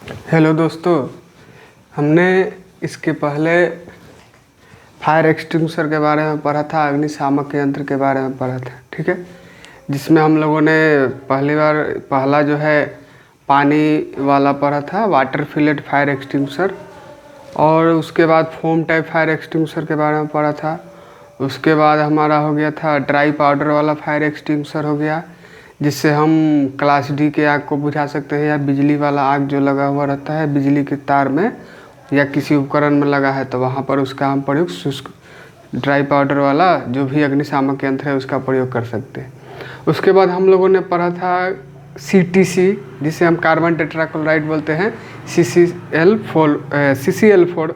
Hello दोस्तों, हमने इसके पहले फायर एक्सटिंग्विशर के बारे में पढ़ा था, अग्निशामक यंत्र के बारे में पढ़ा था। ठीक है, जिसमें हम लोगों ने पहला जो है पानी वाला पढ़ा था, वाटर फिलेट फायर एक्सटिंग्विशर, और उसके बाद फोम टाइप फायर एक्सटिंग्विशर के बारे में पढ़ा था। उसके बाद हमारा हो गया था ड्राई पाउडर वाला फायर एक्सटिंग्विशर हो गया, जिससे हम क्लास डी के आग को बुझा सकते हैं, या बिजली वाला आग जो लगा हुआ रहता है बिजली के तार में या किसी उपकरण में लगा है तो वहाँ पर उसका हम प्रयोग शुष्क ड्राई पाउडर वाला जो भी अग्निशामक यंत्र है उसका प्रयोग कर सकते हैं। उसके बाद हम लोगों ने पढ़ा था CTC, जिसे हम कार्बन टेट्राक्लोराइड बोलते हैं, CCl4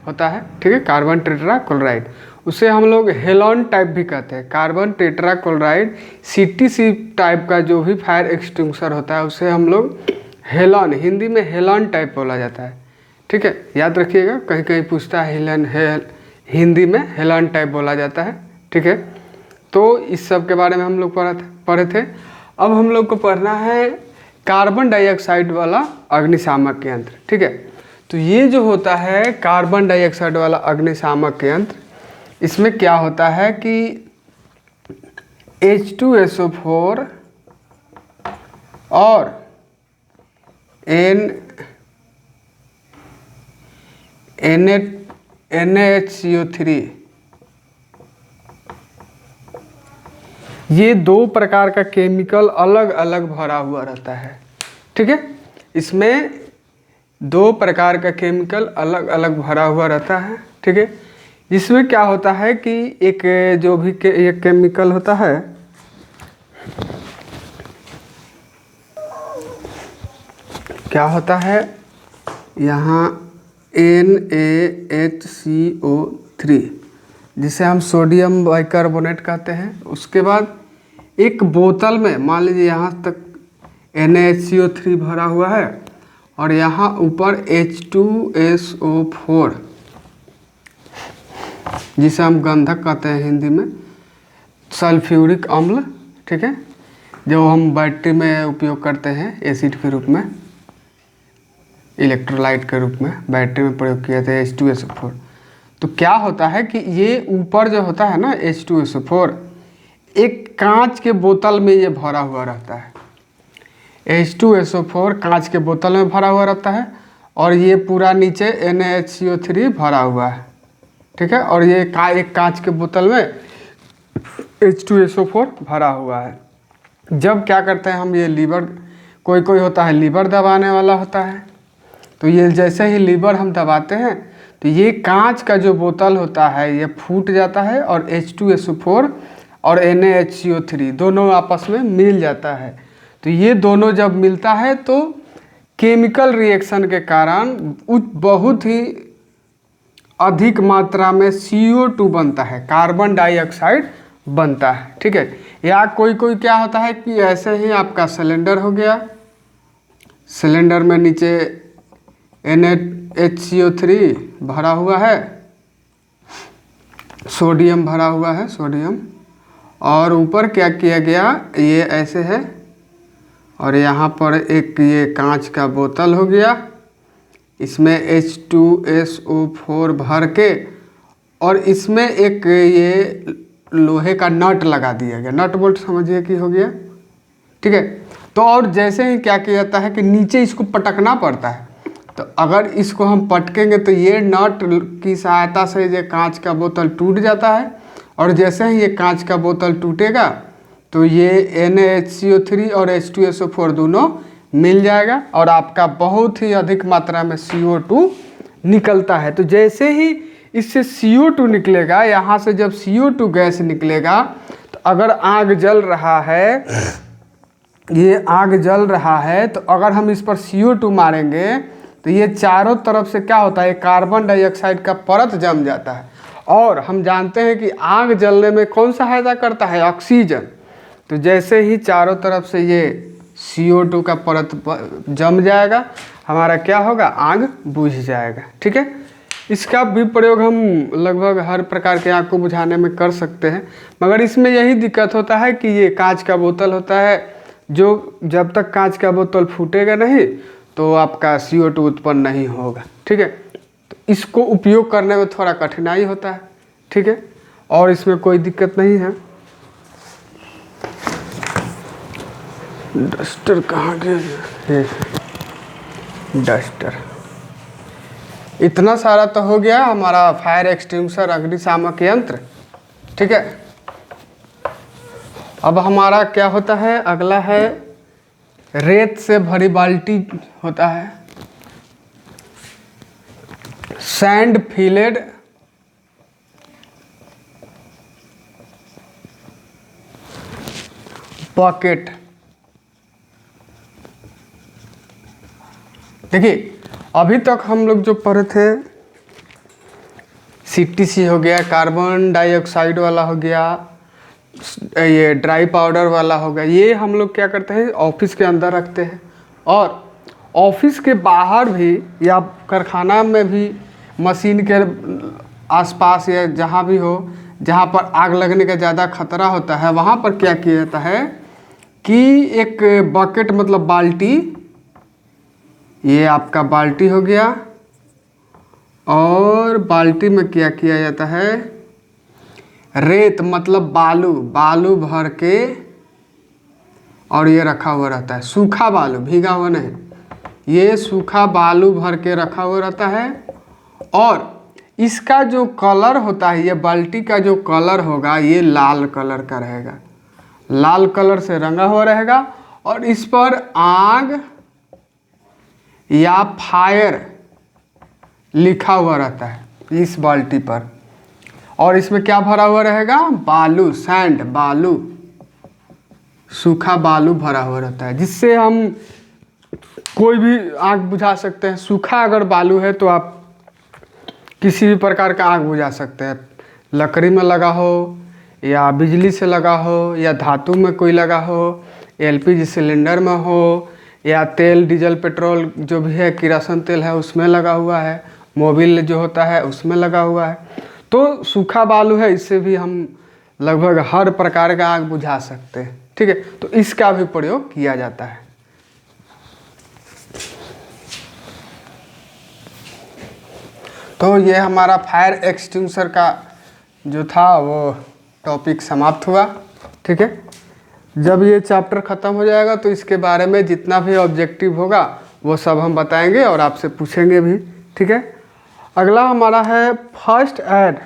होता है। ठीक है, कार्बन टेट्राक्लोराइड, उसे हम लोग हेलॉन टाइप भी कहते हैं। कार्बन टेट्राक्लोराइड CTC टाइप का जो भी फायर एक्सटिंग्विशर होता है उसे हम लोग हेलॉन, हिंदी में हेलॉन टाइप बोला जाता है। ठीक है, याद रखिएगा, कहीं कहीं पूछता है हिंदी में हेलॉन टाइप बोला जाता है। ठीक है, तो इस सब के बारे में हम लोग पढ़े थे। अब हम लोग को पढ़ना है कार्बन डाइऑक्साइड वाला अग्निशामक यंत्र। ठीक है, तो ये जो होता है कार्बन डाइऑक्साइड वाला अग्निशामक यंत्र, इसमें क्या होता है कि H2SO4 और NaHCO3, ये दो प्रकार का केमिकल अलग अलग भरा हुआ रहता है। ठीक है, इसमें दो प्रकार का केमिकल अलग अलग भरा हुआ रहता है। ठीक है, इसमें क्या होता है कि एक जो भी एक केमिकल होता है, क्या होता है यहाँ NaHCO3, जिसे हम सोडियम बाइकार्बोनेट कहते हैं। उसके बाद एक बोतल में मान लीजिए यहाँ तक NaHCO3 भरा हुआ है और यहाँ ऊपर H2SO4, जिसे हम गंधक कहते हैं हिंदी में, सल्फ्यूरिक अम्ल। ठीक है, जो हम बैटरी में उपयोग करते हैं एसिड के रूप में, इलेक्ट्रोलाइट के रूप में बैटरी में प्रयोग किया था H2SO4। तो क्या होता है कि ये ऊपर जो होता है ना H2SO4, एक कांच के बोतल में ये भरा हुआ रहता है। H2SO4 कांच के बोतल में भरा हुआ रहता है और ये पूरा नीचे NaHCO3 भरा हुआ है। ठीक है, और ये एक कांच के बोतल में H2SO4 भरा हुआ है। जब क्या करते हैं हम, ये लीवर, कोई होता है लीवर दबाने वाला होता है, तो ये जैसे ही लीवर हम दबाते हैं तो ये कांच का जो बोतल होता है ये फूट जाता है और H2SO4 और NaHCO3 दोनों आपस में मिल जाता है। तो ये दोनों जब मिलता है तो केमिकल रिएक्शन के कारण बहुत ही अधिक मात्रा में CO2 बनता है, कार्बन डाइऑक्साइड बनता है। ठीक है, या कोई क्या होता है कि ऐसे ही आपका सिलेंडर हो गया, सिलेंडर में नीचे NaHCO3 भरा हुआ है, सोडियम भरा हुआ है, सोडियम, और ऊपर क्या किया गया, ये ऐसे है और यहाँ पर एक ये कांच का बोतल हो गया, इसमें H2SO4 भर के, और इसमें एक ये लोहे का नट लगा दिया गया, नट बोल्ट समझिए कि हो गया। ठीक है, तो और जैसे ही क्या किया जाता है कि नीचे इसको पटकना पड़ता है, तो अगर इसको हम पटकेंगे तो ये नट की सहायता से ये कांच का बोतल टूट जाता है, और जैसे ही ये कांच का बोतल टूटेगा तो ये NaHCO3 और H2SO4 दोनों मिल जाएगा और आपका बहुत ही अधिक मात्रा में CO2 निकलता है। तो जैसे ही इससे CO2 निकलेगा, यहाँ से जब CO2 गैस निकलेगा, तो अगर आग जल रहा है, ये आग जल रहा है, तो अगर हम इस पर CO2 मारेंगे तो ये चारों तरफ से क्या होता है, कार्बन डाइऑक्साइड का परत जम जाता है। और हम जानते हैं कि आग जलने में कौन सहायता करता है, ऑक्सीजन। तो जैसे ही चारों तरफ से ये CO2 का परत जम जाएगा, हमारा क्या होगा, आग बुझ जाएगा। ठीक है, इसका भी प्रयोग हम लगभग हर प्रकार के आग को बुझाने में कर सकते हैं, मगर इसमें यही दिक्कत होता है कि ये कांच का बोतल होता है, जो जब तक कांच का बोतल फूटेगा नहीं तो आपका CO2 उत्पन्न नहीं होगा। ठीक है, तो इसको उपयोग करने में थोड़ा कठिनाई होता है। ठीक है, और इसमें कोई दिक्कत नहीं है। डस्टर कहाँ गया? ये डस्टर। इतना सारा तो हो गया हमारा फायर एक्सटिंग्विशर, अग्निशामक यंत्र। ठीक है, अब हमारा क्या होता है, अगला है रेत से भरी बाल्टी होता है, सैंड फिलेड बकेट। देखिए अभी तक हम लोग जो पढ़े थे, CTC हो गया, कार्बन डाइऑक्साइड वाला हो गया, ये ड्राई पाउडर वाला हो गया, ये हम लोग क्या करते हैं ऑफिस के अंदर रखते हैं, और ऑफिस के बाहर भी या कारखाना में भी मशीन के आसपास या जहाँ भी हो जहाँ पर आग लगने का ज़्यादा खतरा होता है, वहाँ पर क्या किया जाता है कि एक बकेट मतलब बाल्टी, ये आपका बाल्टी हो गया, और बाल्टी में क्या किया जाता है, रेत मतलब बालू भर के, और ये रखा हुआ रहता है, सूखा बालू, भीगा हुआ नहीं, ये सूखा बालू भर के रखा हुआ रहता है। और इसका जो कलर होता है, ये बाल्टी का जो कलर होगा ये लाल कलर का रहेगा, लाल कलर से रंगा हुआ रहेगा, और इस पर आग या फायर लिखा हुआ रहता है इस बाल्टी पर। और इसमें क्या भरा हुआ रहेगा, बालू, सैंड, बालू, सूखा बालू भरा हुआ रहता है, जिससे हम कोई भी आग बुझा सकते हैं। सूखा अगर बालू है तो आप किसी भी प्रकार का आग बुझा सकते हैं, लकड़ी में लगा हो या बिजली से लगा हो या धातु में कोई लगा हो, LPG सिलेंडर में हो, या तेल, डीजल, पेट्रोल जो भी है, किरासन तेल है उसमें लगा हुआ है, मोबिल जो होता है उसमें लगा हुआ है। तो सूखा बालू है, इससे भी हम लगभग हर प्रकार का आग बुझा सकते हैं। ठीक है, तो इसका भी प्रयोग किया जाता है। तो ये हमारा फायर एक्सटिंग्विशर का जो था वो टॉपिक समाप्त हुआ। ठीक है, जब ये चैप्टर ख़त्म हो जाएगा तो इसके बारे में जितना भी ऑब्जेक्टिव होगा वो सब हम बताएंगे और आपसे पूछेंगे भी। ठीक है, अगला हमारा है फर्स्ट एड,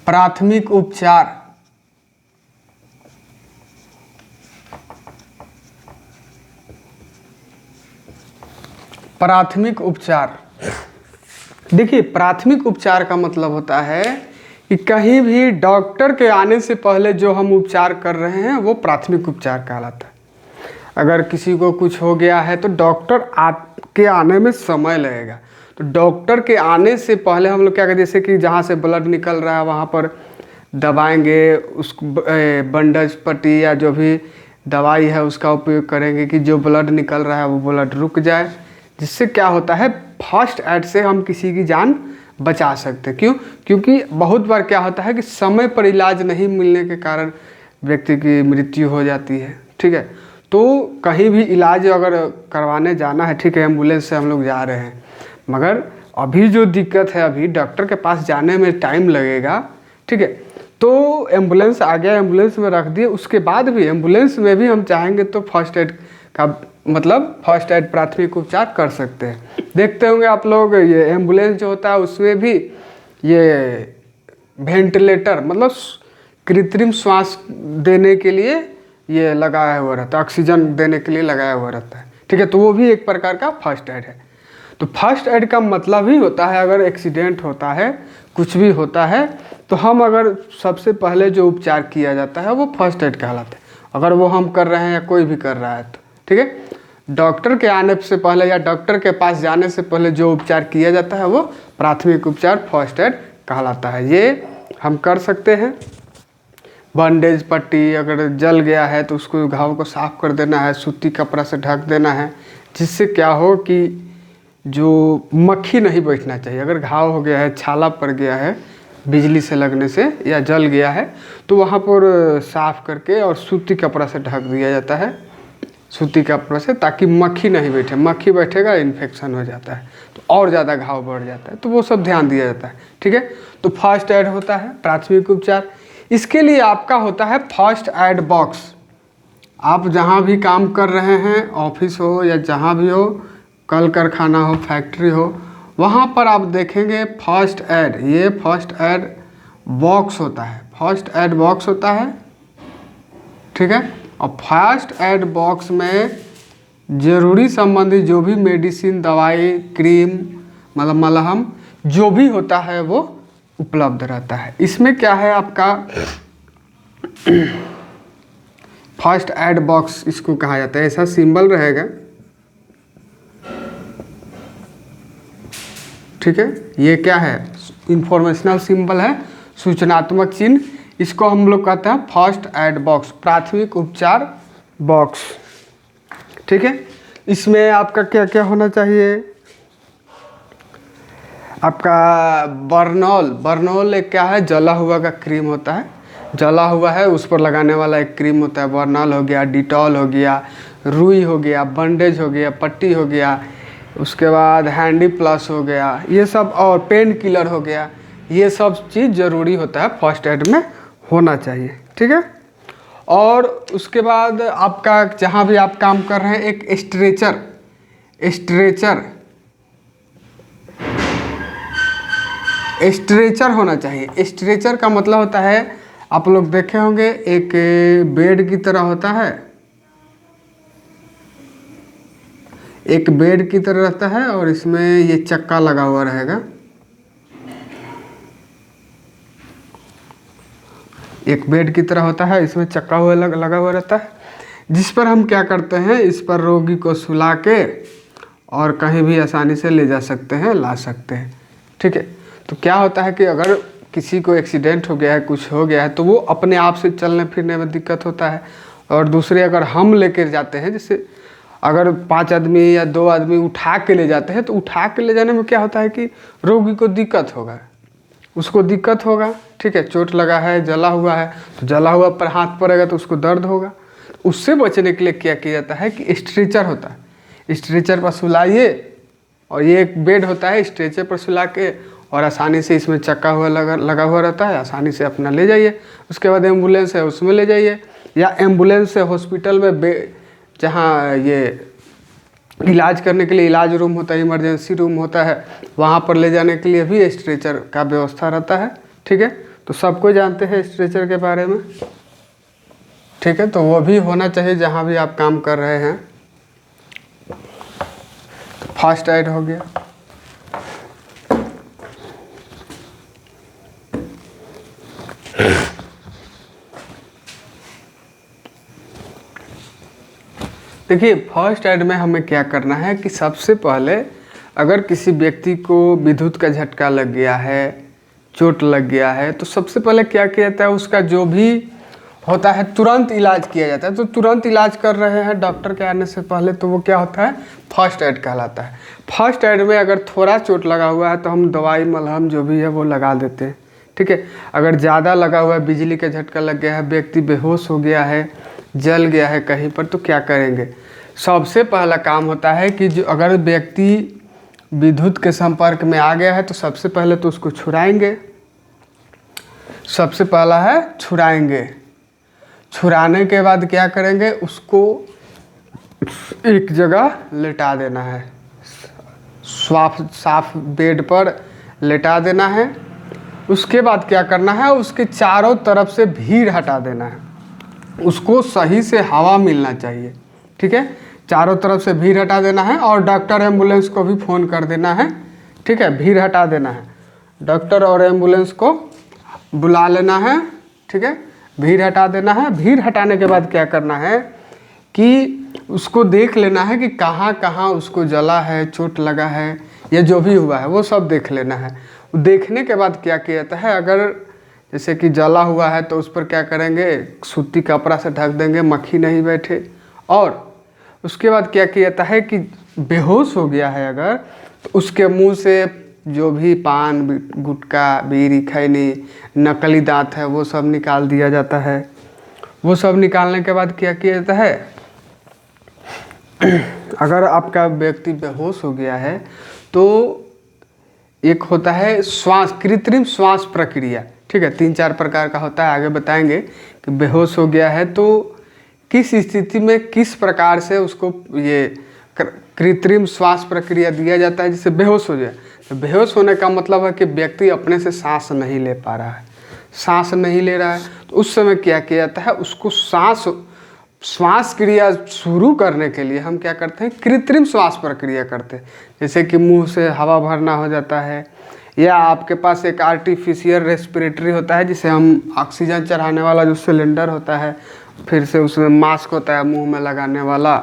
प्राथमिक उपचार। प्राथमिक उपचार, देखिए प्राथमिक उपचार का मतलब होता है कि कहीं भी डॉक्टर के आने से पहले जो हम उपचार कर रहे हैं वो प्राथमिक उपचार कहलाता है। अगर किसी को कुछ हो गया है तो डॉक्टर के आने में समय लगेगा, तो डॉक्टर के आने से पहले हम लोग क्या करें, जैसे कि जहाँ से ब्लड निकल रहा है वहाँ पर दबाएंगे, उसको बंडेज, पट्टी या जो भी दवाई है उसका उपयोग करेंगे कि जो ब्लड निकल रहा है वो ब्लड रुक जाए, जिससे क्या होता है फर्स्ट एड से हम किसी की जान बचा सकते हैं। क्यों? क्योंकि बहुत बार क्या होता है कि समय पर इलाज नहीं मिलने के कारण व्यक्ति की मृत्यु हो जाती है। ठीक है, तो कहीं भी इलाज अगर करवाने जाना है, ठीक है, एम्बुलेंस से हम लोग जा रहे हैं, मगर अभी जो दिक्कत है, अभी डॉक्टर के पास जाने में टाइम लगेगा। ठीक है, तो एम्बुलेंस आ गया, एम्बुलेंस में रख दिए, उसके बाद भी एम्बुलेंस में भी हम चाहेंगे तो फर्स्ट एड का मतलब फर्स्ट एड प्राथमिक उपचार कर सकते हैं। देखते होंगे आप लोग, ये एम्बुलेंस जो होता है उसमें भी ये वेंटिलेटर मतलब कृत्रिम श्वास देने के लिए ये लगाया हुआ रहता है, ऑक्सीजन देने के लिए लगाया हुआ रहता है। ठीक है, तो वो भी एक प्रकार का फर्स्ट एड है। तो फर्स्ट एड का मतलब ही होता है अगर एक्सीडेंट होता है, कुछ भी होता है, तो हम अगर सबसे पहले जो उपचार किया जाता है वो फर्स्ट एड कहलाता है। अगर वो हम कर रहे हैं या कोई भी कर रहा है तो ठीक है, डॉक्टर के आने से पहले या डॉक्टर के पास जाने से पहले जो उपचार किया जाता है वो प्राथमिक उपचार फर्स्ट एड कहलाता है। ये हम कर सकते हैं। बैंडेज, पट्टी, अगर जल गया है तो उसको घाव को साफ कर देना है, सूती कपड़ा से ढक देना है, जिससे क्या हो कि जो मक्खी नहीं बैठना चाहिए। अगर घाव हो गया है, छाला पड़ गया है बिजली से लगने से या जल गया है तो वहाँ पर साफ करके और सूती कपड़ा से ढक दिया जाता है, सूती कपड़ा से, ताकि मक्खी नहीं बैठे। मक्खी बैठेगा इन्फेक्शन हो जाता है तो और ज़्यादा घाव बढ़ जाता है, तो वो सब ध्यान दिया जाता है। ठीक है, तो फर्स्ट एड होता है प्राथमिक उपचार। इसके लिए आपका होता है फर्स्ट एड बॉक्स। आप जहाँ भी काम कर रहे हैं, ऑफिस हो या जहाँ भी हो, कल कारखाना हो, फैक्ट्री हो, वहाँ पर आप देखेंगे फर्स्ट एड, ये फर्स्ट एड बॉक्स होता है, फर्स्ट एड बॉक्स होता है। ठीक है, और फर्स्ट एड बॉक्स में ज़रूरी संबंधी जो भी मेडिसिन, दवाई, क्रीम, मतलब मलहम जो भी होता है वो उपलब्ध रहता है। इसमें क्या है आपका फर्स्ट एड बॉक्स इसको कहा जाता है, ऐसा सिंबल रहेगा। ठीक है, ये क्या है, इंफॉर्मेशनल सिंबल है, सूचनात्मक चिन्ह। इसको हम लोग कहते हैं फर्स्ट एड बॉक्स, प्राथमिक उपचार बॉक्स। ठीक है, इसमें आपका क्या क्या होना चाहिए, आपका बर्नॉल एक क्या है, जला हुआ का क्रीम होता है, जला हुआ है उस पर लगाने वाला एक क्रीम होता है। बर्नॉल हो गया, डिटॉल हो गया, रुई हो गया, बैंडेज हो गया, पट्टी हो गया, उसके बाद हैंडी प्लस हो गया, ये सब, और पेन किलर हो गया, ये सब चीज़ ज़रूरी होता है फर्स्ट एड में होना चाहिए। ठीक है, और उसके बाद आपका जहाँ भी आप काम कर रहे हैं एक स्ट्रेचर होना चाहिए। स्ट्रेचर का मतलब होता है, आप लोग देखे होंगे एक बेड की तरह होता है, एक बेड की तरह रहता है और इसमें ये चक्का लगा हुआ रहेगा, एक बेड की तरह होता है, इसमें चक्का हुआ लगा हुआ रहता है, जिस पर हम क्या करते हैं, इस पर रोगी को सुला के और कहीं भी आसानी से ले जा सकते हैं, ला सकते हैं। ठीक है, तो क्या होता है कि अगर किसी को एक्सीडेंट हो गया है, कुछ हो गया है, तो वो अपने आप से चलने फिरने में दिक्कत होता है। और दूसरे अगर हम लेकर जाते हैं, जैसे अगर 5 आदमी या 2 आदमी उठा के ले जाते हैं, तो उठा के ले जाने में क्या होता है कि रोगी को दिक्कत होगा, उसको दिक्कत होगा। ठीक है, चोट लगा है, जला हुआ है, तो जला हुआ पर हाथ पड़ेगा तो उसको दर्द होगा। उससे बचने के लिए क्या किया जाता है कि स्ट्रेचर होता है, स्ट्रेचर पर सुलाइए, और ये एक बेड होता है, स्ट्रेचर पर सुला के और आसानी से इसमें चक्का हुआ लगा हुआ रहता है, आसानी से अपना ले जाइए। उसके बाद एम्बुलेंस है उसमें ले जाइए, या एम्बुलेंस से हॉस्पिटल में जहाँ ये इलाज करने के लिए इलाज रूम होता है, इमरजेंसी रूम होता है, वहाँ पर ले जाने के लिए भी स्ट्रेचर का व्यवस्था रहता है। ठीक है, तो सबको जानते हैं स्ट्रेचर के बारे में। ठीक है, तो वो भी होना चाहिए जहाँ भी आप काम कर रहे हैं। तो फर्स्ट एड हो गया। देखिए, फर्स्ट एड में हमें क्या करना है कि सबसे पहले अगर किसी व्यक्ति को विद्युत का झटका लग गया है, चोट लग गया है, तो सबसे पहले क्या किया जाता है, उसका जो भी होता है तुरंत इलाज किया जाता है। तो तुरंत इलाज कर रहे हैं डॉक्टर के आने से पहले, तो वो क्या होता है, फर्स्ट एड कहलाता है। फर्स्ट एड में अगर थोड़ा चोट लगा हुआ है तो हम दवाई मलहम जो भी है वो लगा देते हैं। ठीक है, अगर ज़्यादा लगा हुआ है, बिजली का झटका लग गया है, व्यक्ति बेहोश हो गया है, जल गया है कहीं पर, तो क्या करेंगे, सबसे पहला काम होता है कि जो अगर व्यक्ति विद्युत के संपर्क में आ गया है तो सबसे पहले तो उसको छुड़ाएंगे। सबसे पहला है छुड़ाएंगे। छुड़ाने के बाद क्या करेंगे, उसको एक जगह लेटा देना है, साफ बेड पर लेटा देना है। उसके बाद क्या करना है, उसके चारों तरफ से भीड़ हटा देना है, उसको सही से हवा मिलना चाहिए। ठीक है, चारों तरफ से भीड़ हटा देना है, और डॉक्टर एम्बुलेंस को भी फ़ोन कर देना है। ठीक है, भीड़ हटा देना है, डॉक्टर और एम्बुलेंस को बुला लेना है। ठीक है, भीड़ हटा देना है। भीड़ हटाने के बाद क्या करना है कि उसको देख लेना है कि कहाँ कहाँ उसको जला है, चोट लगा है, या जो भी हुआ है वो सब देख लेना है। देखने के बाद क्या किया जाता है, अगर जैसे कि जला हुआ है तो उस पर क्या करेंगे, सूती कपड़ा से ढक देंगे, मक्खी नहीं बैठे। और उसके बाद क्या किया जाता है कि बेहोश हो गया है अगर, तो उसके मुंह से जो भी पान गुटखा बीड़ी खैनी नकली दांत है वो सब निकाल दिया जाता है। वो सब निकालने के बाद क्या किया जाता है, अगर आपका व्यक्ति बेहोश हो गया है तो एक होता है श्वास, कृत्रिम श्वास प्रक्रिया, ठीक है, 3-4 प्रकार का होता है, आगे बताएंगे कि बेहोश हो गया है तो किस स्थिति में किस प्रकार से उसको ये कृत्रिम श्वास प्रक्रिया दिया जाता है जिससे बेहोश हो जाए। तो बेहोश होने का मतलब है कि व्यक्ति अपने से सांस नहीं ले पा रहा है, सांस नहीं ले रहा है, तो उस समय क्या किया जाता है, उसको श्वास क्रिया शुरू करने के लिए हम क्या करते हैं, कृत्रिम श्वास प्रक्रिया करते हैं। जैसे कि मुंह से हवा भरना हो जाता है, या आपके पास एक आर्टिफिशियल रेस्पिरेटरी होता है जिसे हम ऑक्सीजन चढ़ाने वाला जो सिलेंडर होता है, फिर से उसमें मास्क होता है मुंह में लगाने वाला,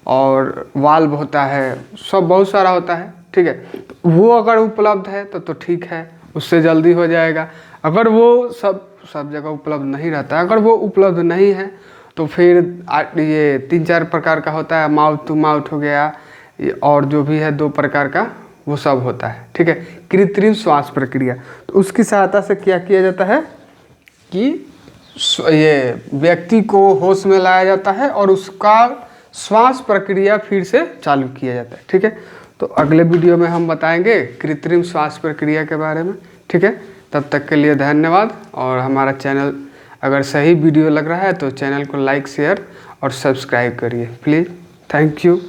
और वाल्व होता है, सब बहुत सारा होता है, ठीक है। तो वो अगर उपलब्ध है तो ठीक है, उससे जल्दी हो जाएगा। अगर वो सब जगह उपलब्ध नहीं रहता है, अगर वो उपलब्ध नहीं है तो फिर ये 3-4 प्रकार का होता है, माउथ टू माउथ हो गया, और जो भी है 2 प्रकार का वो सब होता है, ठीक है, कृत्रिम श्वास प्रक्रिया। तो उसकी सहायता से क्या किया जाता है कि ये व्यक्ति को होश में लाया जाता है और उसका श्वास प्रक्रिया फिर से चालू किया जाता है, ठीक है। तो अगले वीडियो में हम बताएंगे कृत्रिम श्वास प्रक्रिया के बारे में, ठीक है। तब तक के लिए धन्यवाद। और हमारा चैनल अगर सही वीडियो लग रहा है तो चैनल को लाइक शेयर और सब्सक्राइब करिए प्लीज़। Thank you.